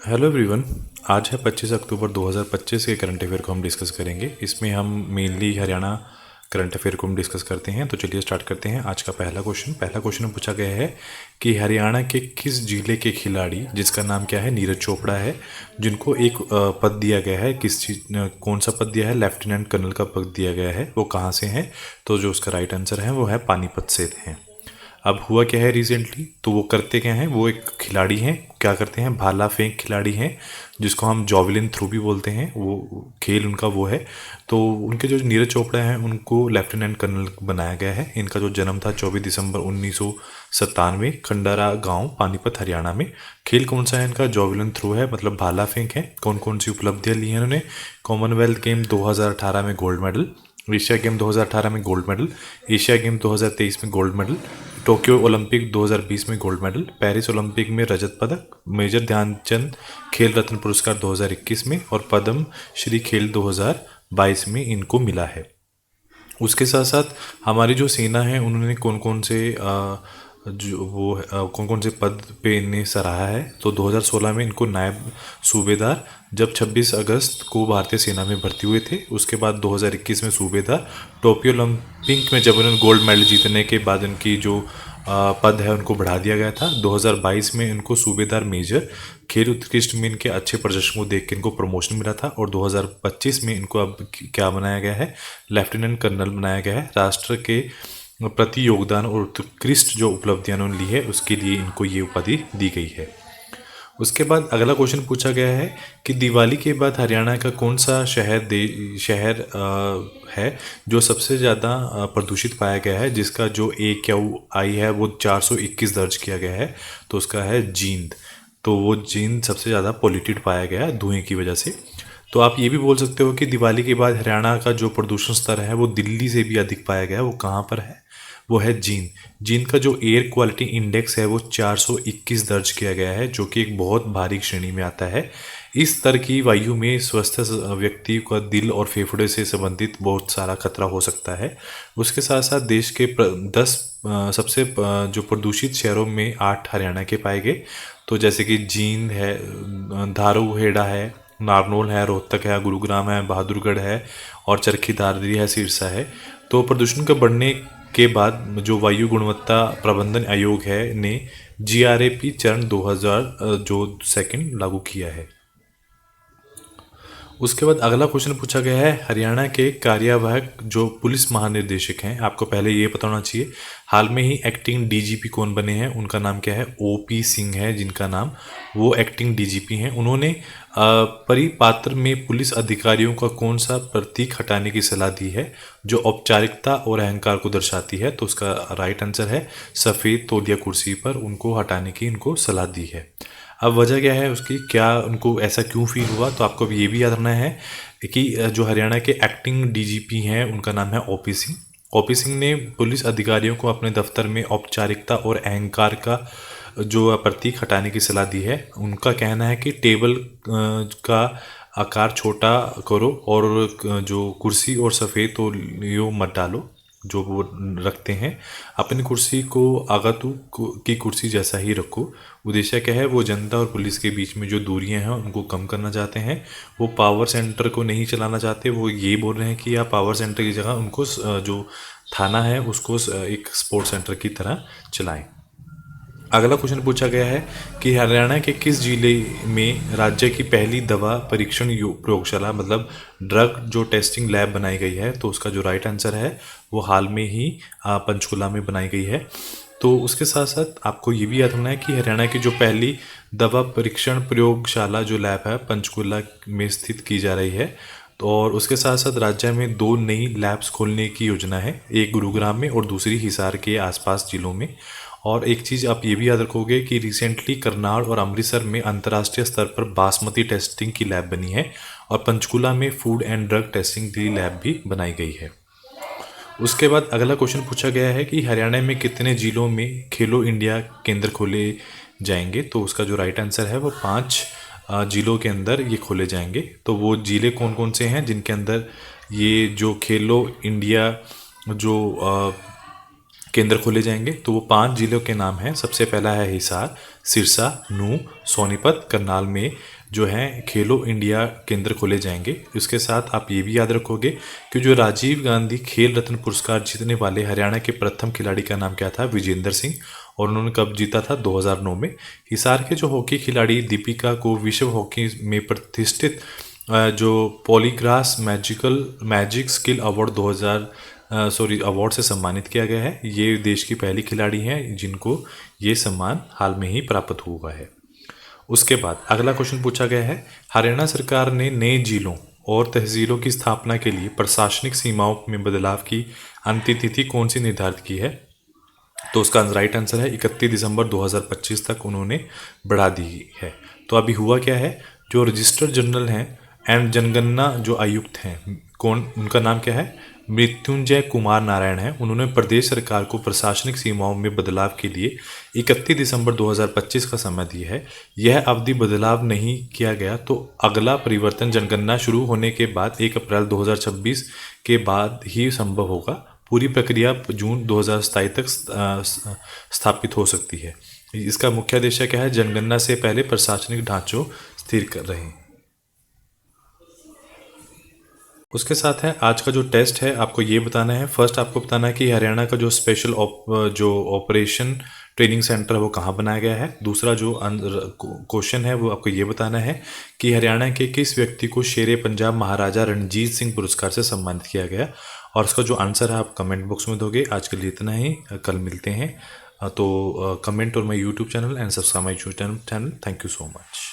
Hello everyone. आज है 25 अक्टूबर 2025 के करंट अफेयर को हम डिस्कस करेंगे। इसमें हम मेनली हरियाणा करंट अफेयर को हम डिस्कस करते हैं। तो चलिए स्टार्ट करते हैं। आज का पहला क्वेश्चन में पूछा गया है कि हरियाणा के किस जिले के खिलाड़ी जिसका नाम क्या है नीरज चोपड़ा है, जिनको एक पद दिया गया है, किस चीज कौन सा पद दिया है, लेफ्टिनेंट कर्नल का पद दिया गया है, वो कहाँ से हैं? तो जो उसका राइट आंसर है वो है पानीपत से हैं। अब हुआ क्या है रिसेंटली, तो वो करते क्या हैं, वो एक खिलाड़ी हैं, क्या करते हैं, भाला फेंक खिलाड़ी हैं, जिसको हम जॉवलिन थ्रो भी बोलते हैं, वो खेल उनका वो है। तो उनके जो नीरज चोपड़ा हैं उनको लेफ्टिनेंट कर्नल बनाया गया है। इनका जो जन्म था 24 दिसंबर 1997, खंडारा गांव, पानीपत, हरियाणा में। खेल कौन सा है इनका? जॉवलिन थ्रो है, मतलब भाला फेंक है। कौन कौन सी उपलब्धियां ली हैं इन्होंने? कॉमनवेल्थ गेम 2018 में गोल्ड मेडल, एशिया गेम 2018 में गोल्ड मेडल, एशिया गेम 2023 में गोल्ड मेडल, टोक्यो ओलंपिक 2020 में गोल्ड मेडल, पेरिस ओलंपिक में रजत पदक, मेजर ध्यानचंद खेल रत्न पुरस्कार 2021 में, और पद्म श्री खेल 2022 में इनको मिला है। उसके साथ साथ हमारी जो सेना है उन्होंने कौन कौन से कौन कौन से पद पे इन्हें सराहा है? तो 2016 में इनको नायब सूबेदार, जब 26 अगस्त को भारतीय सेना में भर्ती हुए थे। उसके बाद 2021 में सूबेदार, टोक्यो ओलंपिक में जब उन्होंने गोल्ड मेडल जीतने के बाद इनकी जो पद है उनको बढ़ा दिया गया था। 2022 में इनको सूबेदार मेजर, खेल उत्कृष्ट में इनके अच्छे प्रदर्शन को देख के इनको प्रमोशन मिला था। और 2025 में इनको अब क्या बनाया गया है? लेफ्टिनेंट कर्नल बनाया गया है। राष्ट्र के प्रति योगदान और उत्कृष्ट जो उपलब्धियां उन्होंने ली है उसके लिए इनको ये उपाधि दी गई है। उसके बाद अगला क्वेश्चन पूछा गया है कि दिवाली के बाद हरियाणा का कौन सा शहर है जो सबसे ज़्यादा प्रदूषित पाया गया है, जिसका जो AQI है वो 421 दर्ज किया गया है। तो उसका है जींद। तो वो जींद सबसे ज़्यादा पोल्यूटेड पाया गया है धुएं की वजह से। तो आप ये भी बोल सकते हो कि दिवाली के बाद हरियाणा का जो प्रदूषण स्तर है वो दिल्ली से भी अधिक पाया गया है। वो कहाँ पर है? वो है जींद। जींद का जो एयर क्वालिटी इंडेक्स है वो 421 दर्ज किया गया है, जो कि एक बहुत भारी श्रेणी में आता है। इस स्तर की वायु में स्वस्थ व्यक्ति का दिल और फेफड़े से संबंधित बहुत सारा खतरा हो सकता है। उसके साथ साथ देश के 10 सबसे जो प्रदूषित शहरों में 8 हरियाणा के पाए गए। तो जैसे कि जींद है, धारूहेड़ा है, नारनौल है, रोहतक है, गुरुग्राम है, बहादुरगढ़ है, और चरखी दादरी है, सिरसा है। तो प्रदूषण के बढ़ने के बाद जो वायु गुणवत्ता प्रबंधन आयोग है ने GRAP चरण 2000 जो सेकंड लागू किया है। उसके बाद अगला क्वेश्चन पूछा गया है हरियाणा के कार्यवाहक जो पुलिस महानिदेशक हैं, आपको पहले ये पता होना चाहिए, हाल में ही एक्टिंग DGP कौन बने हैं? उनका नाम क्या है? OP सिंह है, जिनका नाम, वो एक्टिंग DGP हैं। उन्होंने परिपात्र में पुलिस अधिकारियों का कौन सा प्रतीक हटाने की सलाह दी है जो औपचारिकता और अहंकार को दर्शाती है? तो उसका राइट आंसर है सफ़ेद तौलिया कुर्सी पर उनको हटाने की इनको सलाह दी है। अब वजह क्या है उसकी, क्या उनको ऐसा क्यों फील हुआ? तो आपको अब ये भी याद रखना है कि जो हरियाणा के एक्टिंग DGP हैं उनका नाम है OP सिंह। OP सिंह ने पुलिस अधिकारियों को अपने दफ्तर में औपचारिकता और अहंकार का जो प्रतीक हटाने की सलाह दी है। उनका कहना है कि टेबल का आकार छोटा करो और जो कुर्सी और सफ़ेद तो यो मत डालो जो वो रखते हैं, अपनी कुर्सी को आगतु की कुर्सी जैसा ही रखो। उद्देश्य क्या है? वो जनता और पुलिस के बीच में जो दूरियां हैं उनको कम करना चाहते हैं। वो पावर सेंटर को नहीं चलाना चाहते। वो ये बोल रहे हैं कि आप पावर सेंटर की जगह उनको जो थाना है उसको एक स्पोर्ट्स सेंटर की तरह चलाएं। अगला क्वेश्चन पूछा गया है कि हरियाणा के किस जिले में राज्य की पहली दवा परीक्षण प्रयोगशाला, मतलब ड्रग जो टेस्टिंग लैब बनाई गई है? तो उसका जो राइट आंसर है वो हाल में ही पंचकुला में बनाई गई है। तो उसके साथ साथ आपको ये भी याद रखना है कि हरियाणा की जो पहली दवा परीक्षण प्रयोगशाला जो लैब है पंचकुला में स्थित की जा रही है। तो और उसके साथ साथ राज्य में 2 नई लैब्स खोलने की योजना है, एक गुरुग्राम में और दूसरी हिसार के आसपास जिलों में। और एक चीज़ आप ये भी याद रखोगे कि रिसेंटली करनाल और अमृतसर में अंतर्राष्ट्रीय स्तर पर बासमती टेस्टिंग की लैब बनी है, और पंचकुला में फूड एंड ड्रग टेस्टिंग की लैब भी बनाई गई है। उसके बाद अगला क्वेश्चन पूछा गया है कि हरियाणा में कितने जिलों में खेलो इंडिया केंद्र खोले जाएंगे? तो उसका जो राइट आंसर है वो 5 जिलों के अंदर ये खोले जाएंगे। तो वो जिले कौन कौन से हैं जिनके अंदर ये जो खेलो इंडिया जो केंद्र खोले जाएंगे। तो वो 5 जिलों के नाम हैं। सबसे पहला है हिसार, सिरसा, नूह, सोनीपत, करनाल में जो है खेलो इंडिया केंद्र खोले जाएंगे। इसके साथ आप ये भी याद रखोगे कि जो राजीव गांधी खेल रत्न पुरस्कार जीतने वाले हरियाणा के प्रथम खिलाड़ी का नाम क्या था, विजेंद्र सिंह, और उन्होंने कब जीता था, 2009 में। हिसार के जो हॉकी खिलाड़ी दीपिका को विश्व हॉकी में प्रतिष्ठित जो पॉलीग्रास मैजिक स्किल अवार्ड 2000 अवार्ड से सम्मानित किया गया है। ये देश की पहली खिलाड़ी हैं जिनको ये सम्मान हाल में ही प्राप्त हुआ है। उसके बाद अगला क्वेश्चन पूछा गया है, हरियाणा सरकार ने नए जिलों और तहसीलों की स्थापना के लिए प्रशासनिक सीमाओं में बदलाव की अंतिम तिथि कौन सी निर्धारित की है। तो उसका राइट आंसर है 31 दिसंबर 2025 तक उन्होंने बढ़ा दी है। तो अभी हुआ क्या है, जो रजिस्ट्रार जनरल हैं एंड जनगणना जो आयुक्त हैं, कौन उनका नाम क्या है, मृत्युंजय कुमार नारायण है। उन्होंने प्रदेश सरकार को प्रशासनिक सीमाओं में बदलाव के लिए 31 दिसंबर 2025 का समय दिया है। यह अवधि बदलाव नहीं किया गया तो अगला परिवर्तन जनगणना शुरू होने के बाद 1 अप्रैल 2026 के बाद ही संभव होगा। पूरी प्रक्रिया जून 2027 तक स्थापित हो सकती है। इसका मुख्य उद्देश्य क्या है, जनगणना से पहले प्रशासनिक ढांचों स्थिर कर रहे हैं। उसके साथ है आज का जो टेस्ट है, आपको ये बताना है, फर्स्ट आपको बताना है कि हरियाणा का जो स्पेशल जो ऑपरेशन ट्रेनिंग सेंटर है वो कहाँ बनाया गया है। दूसरा जो क्वेश्चन है वो आपको ये बताना है कि हरियाणा के किस व्यक्ति को शेरे पंजाब महाराजा रणजीत सिंह पुरस्कार से सम्मानित किया गया, और उसका जो आंसर है आप कमेंट बॉक्स में दोगे। आज के लिए इतना ही, कल मिलते हैं। तो कमेंट और my YouTube channel and subscribe my YouTube channel. Thank you so much.